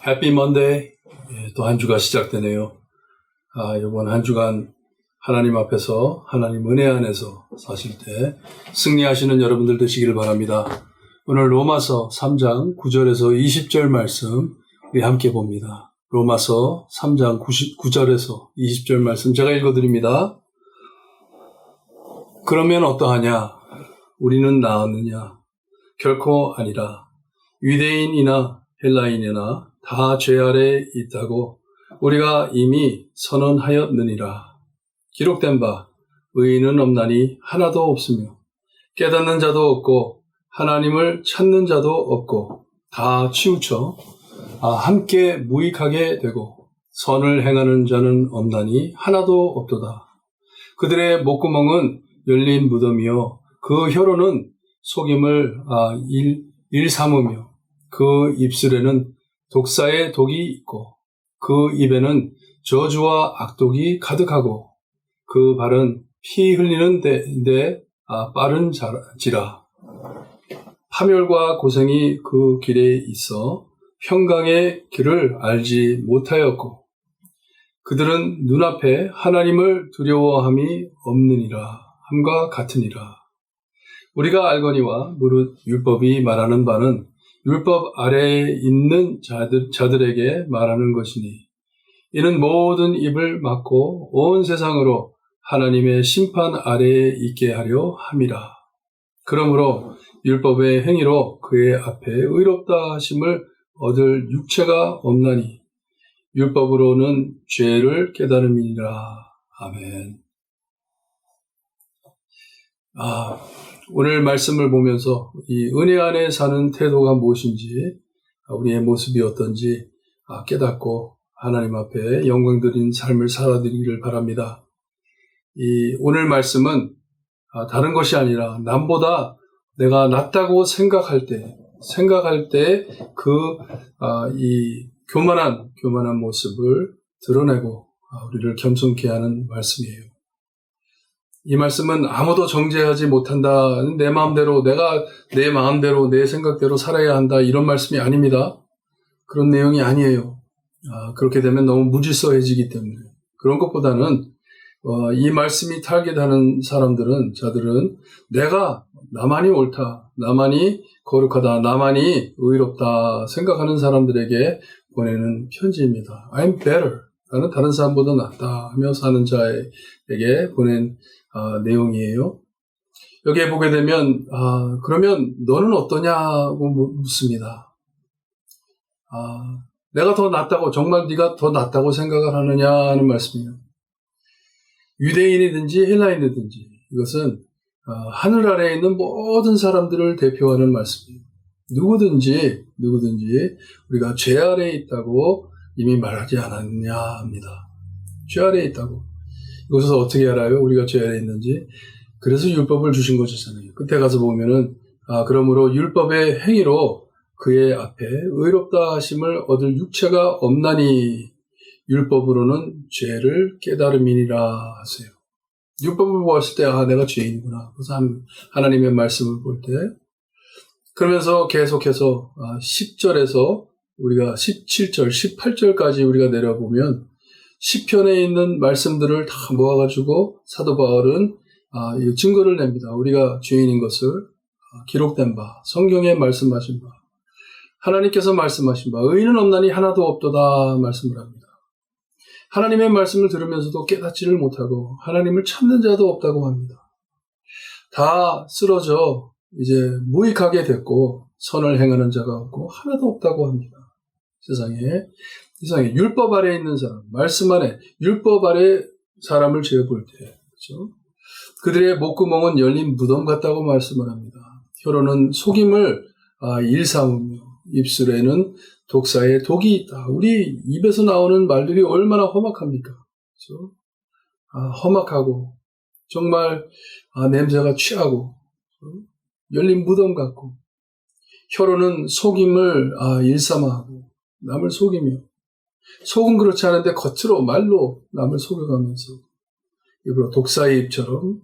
해피 먼데이. 또 한 주가 시작되네요. 이번 한 주간 하나님 앞에서 하나님 은혜 안에서 사실 때 승리하시는 여러분들 되시기를 바랍니다. 오늘 로마서 3장 9절에서 20절 말씀 우리 함께 봅니다. 로마서 3장 9절에서 20절 말씀 제가 읽어드립니다. 그러면 어떠하냐? 우리는 나았느냐? 결코 아니라. 유대인이나 헬라인이나 다 죄 아래 있다고 우리가 이미 선언하였느니라. 기록된 바 의인은 없나니 하나도 없으며 깨닫는 자도 없고 하나님을 찾는 자도 없고 다 치우쳐 함께 무익하게 되고 선을 행하는 자는 없나니 하나도 없도다. 그들의 목구멍은 열린 무덤이요 그 혀로는 속임을 일삼으며 그 입술에는 독사의 독이 있고 그 입에는 저주와 악독이 가득하고 그 발은 피 흘리는 데 빠른 지라. 파멸과 고생이 그 길에 있어 평강의 길을 알지 못하였고 그들은 눈앞에 하나님을 두려워함이 없느니라 함과 같으니라. 우리가 알거니와 무릇 율법이 말하는 바는 율법 아래에 있는 자들에게 말하는 것이니 이는 모든 입을 막고 온 세상으로 하나님의 심판 아래에 있게 하려 함이라. 그러므로 율법의 행위로 그의 앞에 의롭다 하심을 얻을 육체가 없나니 율법으로는 죄를 깨달음이니라. 아멘. 오늘 말씀을 보면서 이 은혜 안에 사는 태도가 무엇인지 우리의 모습이 어떤지 깨닫고 하나님 앞에 영광 드린 삶을 살아드리기를 바랍니다. 이 오늘 말씀은 다른 것이 아니라 남보다 내가 낫다고 생각할 때 이 교만한 모습을 드러내고 우리를 겸손케 하는 말씀이에요. 이 말씀은 아무도 정죄하지 못한다. 내 마음대로 내가 내 마음대로 내 생각대로 살아야 한다. 이런 말씀이 아닙니다. 그런 내용이 아니에요. 그렇게 되면 너무 무질서해지기 때문에 그런 것보다는 이 말씀이 타겟하는 자들은 나만이 옳다, 나만이 거룩하다, 나만이 의롭다 생각하는 사람들에게 보내는 편지입니다. I'm better. 나는 다른 사람보다 낫다 하며 사는 자에게 보낸 내용이에요. 여기에 보게 되면 그러면 너는 어떠냐고 묻습니다. 내가 더 낫다고 정말 네가 더 낫다고 생각을 하느냐 하는 말씀이에요. 유대인이든지 헬라인이든지 이것은 하늘 아래에 있는 모든 사람들을 대표하는 말씀이에요. 누구든지 우리가 죄 아래에 있다고 이미 말하지 않았냐 합니다. 죄 아래에 있다고. 이것에서 어떻게 알아요? 우리가 죄 아래에 있는지. 그래서 율법을 주신 것이잖아요. 끝에 가서 보면은 그러므로 율법의 행위로 그의 앞에 의롭다 하심을 얻을 육체가 없나니 율법으로는 죄를 깨달음이니라 하세요. 율법을 보았을 때 내가 죄인이구나. 그래서 하나님의 말씀을 볼 때 그러면서 계속해서 10절에서 우리가 17절, 18절까지 우리가 내려보면 시편에 있는 말씀들을 다 모아가지고 사도 바울은 증거를 냅니다. 우리가 죄인인 것을 기록된 바, 성경에 말씀하신 바, 하나님께서 말씀하신 바, 의인은 없나니 하나도 없도다 말씀을 합니다. 하나님의 말씀을 들으면서도 깨닫지를 못하고 하나님을 찾는 자도 없다고 합니다. 다 쓰러져 이제 무익하게 됐고 선을 행하는 자가 없고 하나도 없다고 합니다. 세상에 율법 아래에 있는 사람, 말씀 안에 율법 아래 사람을 재어볼 때 그렇죠? 그들의 목구멍은 열린 무덤 같다고 말씀을 합니다. 혀로는 속임을 일삼으며 입술에는 독사의 독이 있다. 우리 입에서 나오는 말들이 얼마나 험악합니까? 그렇죠? 험악하고 정말 냄새가 취하고 열린 무덤 같고 혀로는 속임을 일삼아하고 남을 속이며 속은 그렇지 않은데 겉으로 말로 남을 속여가면서 일부러 독사의 입처럼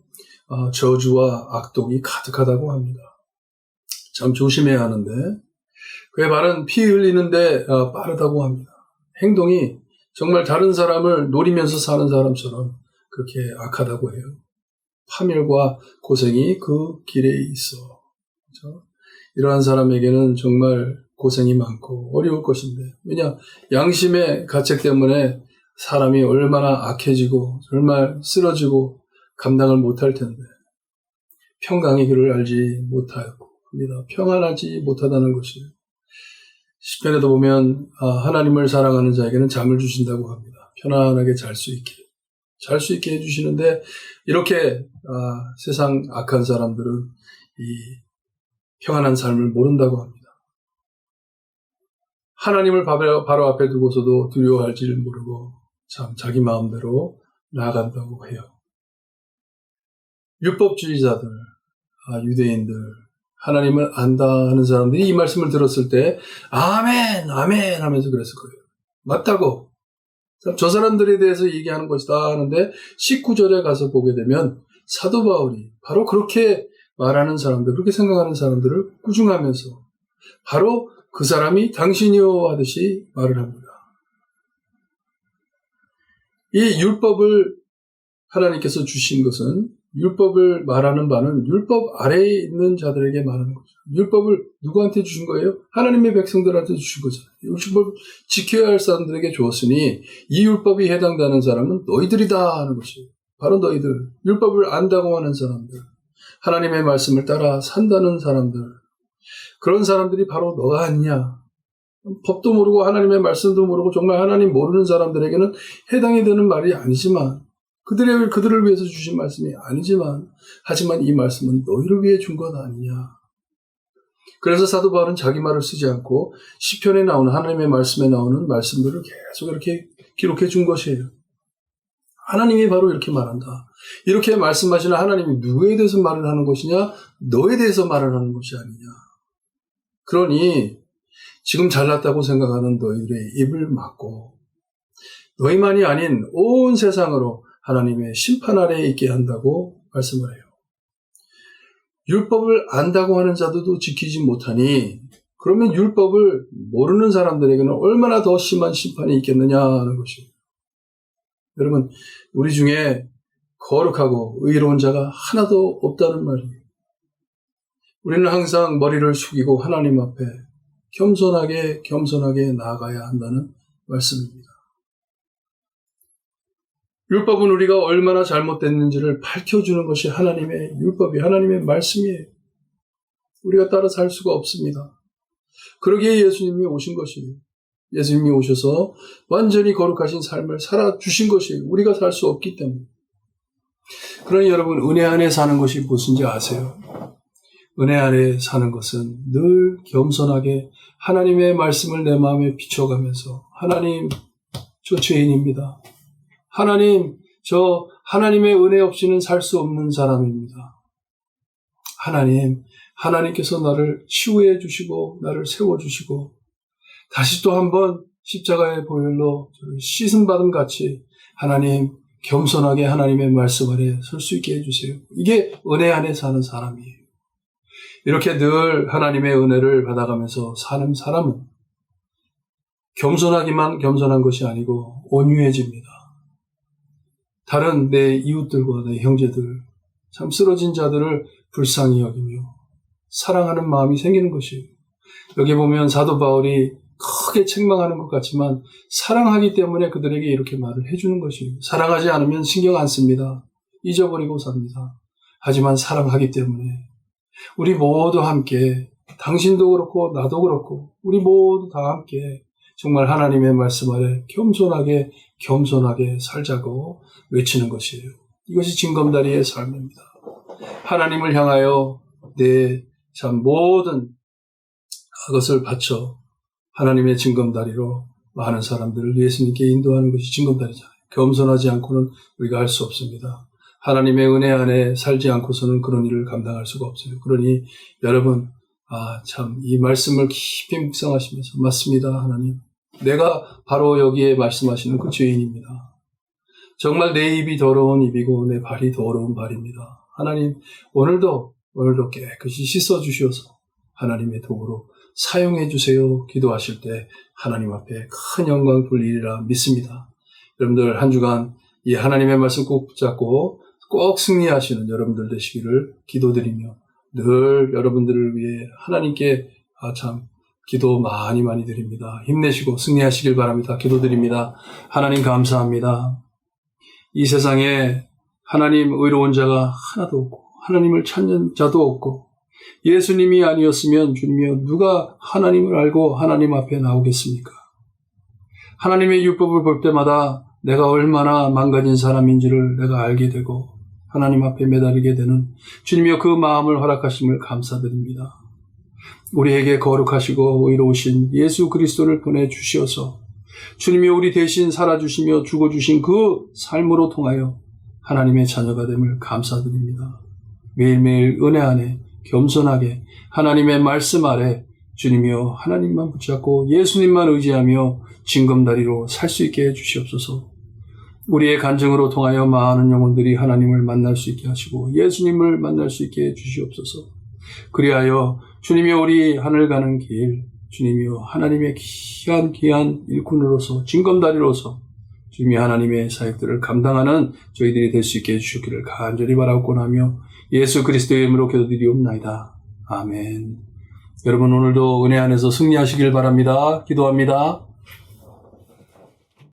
저주와 악독이 가득하다고 합니다. 참 조심해야 하는데 그의 발은 피 흘리는데 빠르다고 합니다. 행동이 정말 다른 사람을 노리면서 사는 사람처럼 그렇게 악하다고 해요. 파멸과 고생이 그 길에 있어. 그렇죠? 이러한 사람에게는 정말 고생이 많고 어려울 것인데, 왜냐, 양심의 가책 때문에 사람이 얼마나 악해지고 정말 쓰러지고 감당을 못할 텐데 평강의 길을 알지 못하였고 합니다. 평안하지 못하다는 것이에요. 시편에도 보면 하나님을 사랑하는 자에게는 잠을 주신다고 합니다. 편안하게 잘 수 있게 해주시는데, 이렇게 세상 악한 사람들은 이 평안한 삶을 모른다고 합니다. 하나님을 바로 앞에 두고서도 두려워할지를 모르고 참 자기 마음대로 나아간다고 해요. 율법주의자들, 유대인들, 하나님을 안다 하는 사람들이 이 말씀을 들었을 때 아멘, 아멘 하면서 그랬을 거예요. 맞다고. 저 사람들에 대해서 얘기하는 것이다 하는데 19절에 가서 보게 되면 사도 바울이 바로 그렇게 말하는 사람들, 그렇게 생각하는 사람들을 꾸중하면서 바로 그 사람이 당신이요 하듯이 말을 합니다. 이 율법을 하나님께서 주신 것은, 율법을 말하는 바는 율법 아래에 있는 자들에게 말하는 거죠. 율법을 누구한테 주신 거예요? 하나님의 백성들한테 주신 거잖아요. 율법을 지켜야 할 사람들에게 주었으니 이 율법이 해당되는 사람은 너희들이다 하는 것이에요. 바로 너희들, 율법을 안다고 하는 사람들, 하나님의 말씀을 따라 산다는 사람들, 그런 사람들이 바로 너가 아니냐. 법도 모르고 하나님의 말씀도 모르고 정말 하나님 모르는 사람들에게는 해당이 되는 말이 아니지만, 그들을 위해서 주신 말씀이 아니지만, 하지만 이 말씀은 너희를 위해 준 것 아니냐. 그래서 사도 바울은 자기 말을 쓰지 않고 시편에 나오는, 하나님의 말씀에 나오는 말씀들을 계속 이렇게 기록해 준 것이에요. 하나님이 바로 이렇게 말한다. 이렇게 말씀하시는 하나님이 누구에 대해서 말을 하는 것이냐? 너에 대해서 말을 하는 것이 아니냐. 그러니 지금 잘났다고 생각하는 너희들의 입을 막고 너희만이 아닌 온 세상으로 하나님의 심판 아래에 있게 한다고 말씀을 해요. 율법을 안다고 하는 자들도 지키지 못하니 그러면 율법을 모르는 사람들에게는 얼마나 더 심한 심판이 있겠느냐 하는 것이에요. 여러분, 우리 중에 거룩하고 의로운 자가 하나도 없다는 말이에요. 우리는 항상 머리를 숙이고 하나님 앞에 겸손하게 나아가야 한다는 말씀입니다. 율법은 우리가 얼마나 잘못됐는지를 밝혀주는 것이 하나님의 율법이, 하나님의 말씀이에요. 우리가 따라 살 수가 없습니다. 그러기에 예수님이 오신 것이에요. 예수님이 오셔서 완전히 거룩하신 삶을 살아주신 것이에요. 우리가 살 수 없기 때문에. 그러니 여러분, 은혜 안에 사는 것이 무엇인지 아세요? 은혜 안에 사는 것은 늘 겸손하게 하나님의 말씀을 내 마음에 비춰가면서, 하나님, 저 죄인입니다. 하나님, 저 하나님의 은혜 없이는 살 수 없는 사람입니다. 하나님께서 나를 치유해 주시고 나를 세워주시고 다시 또 한번 십자가의 보혈로 씻음 받음 같이 하나님, 겸손하게 하나님의 말씀 아래 설 수 있게 해주세요. 이게 은혜 안에 사는 사람이에요. 이렇게 늘 하나님의 은혜를 받아가면서 사는 사람은 겸손하기만 겸손한 것이 아니고 온유해집니다. 다른 내 이웃들과 내 형제들, 참 쓰러진 자들을 불쌍히 여기며 사랑하는 마음이 생기는 것이에요. 여기 보면 사도 바울이 크게 책망하는 것 같지만 사랑하기 때문에 그들에게 이렇게 말을 해주는 것이에요. 사랑하지 않으면 신경 안 씁니다. 잊어버리고 삽니다. 하지만 사랑하기 때문에 우리 모두 함께, 당신도 그렇고 나도 그렇고 우리 모두 다 함께 정말 하나님의 말씀 아래 겸손하게 살자고 외치는 것이에요. 이것이 징검다리의 삶입니다. 하나님을 향하여 내 참 모든 것을 바쳐 하나님의 징검다리로 많은 사람들을 예수님께 인도하는 것이 징검다리잖아요. 겸손하지 않고는 우리가 할 수 없습니다. 하나님의 은혜 안에 살지 않고서는 그런 일을 감당할 수가 없어요. 그러니 여러분, 참 이 말씀을 깊이 묵상하시면서, 맞습니다, 하나님. 내가 바로 여기에 말씀하시는 그 죄인입니다. 정말 내 입이 더러운 입이고 내 발이 더러운 발입니다. 하나님, 오늘도 깨끗이 씻어주셔서 하나님의 도구로 사용해 주세요. 기도하실 때 하나님 앞에 큰 영광 돌리리라 믿습니다. 여러분들 한 주간 이 하나님의 말씀 꼭 붙잡고 꼭 승리하시는 여러분들 되시기를 기도드리며 늘 여러분들을 위해 하나님께 참 기도 많이 드립니다. 힘내시고 승리하시길 바랍니다. 기도드립니다. 하나님 감사합니다. 이 세상에 하나님 의로운 자가 하나도 없고 하나님을 찾는 자도 없고 예수님이 아니었으면 주님이여 누가 하나님을 알고 하나님 앞에 나오겠습니까? 하나님의 율법을 볼 때마다 내가 얼마나 망가진 사람인지를 내가 알게 되고 하나님 앞에 매달리게 되는 주님이여 그 마음을 허락하심을 감사드립니다. 우리에게 거룩하시고 의로우신 예수 그리스도를 보내주시어서 주님이 우리 대신 살아주시며 죽어주신 그 삶으로 통하여 하나님의 자녀가 됨을 감사드립니다. 매일매일 은혜 안에 겸손하게 하나님의 말씀 아래 주님이여 하나님만 붙잡고 예수님만 의지하며 징검다리로 살 수 있게 해주시옵소서. 우리의 간증으로 통하여 많은 영혼들이 하나님을 만날 수 있게 하시고 예수님을 만날 수 있게 해주시옵소서. 그리하여 주님이여 우리 하늘 가는 길 주님이여 하나님의 귀한 일꾼으로서 징검다리로서 주님이 하나님의 사역들을 감당하는 저희들이 될 수 있게 해주시기를 간절히 바라옵고 하며 예수 그리스도의 이름으로 기도드리옵나이다. 아멘. 여러분 오늘도 은혜 안에서 승리하시길 바랍니다. 기도합니다.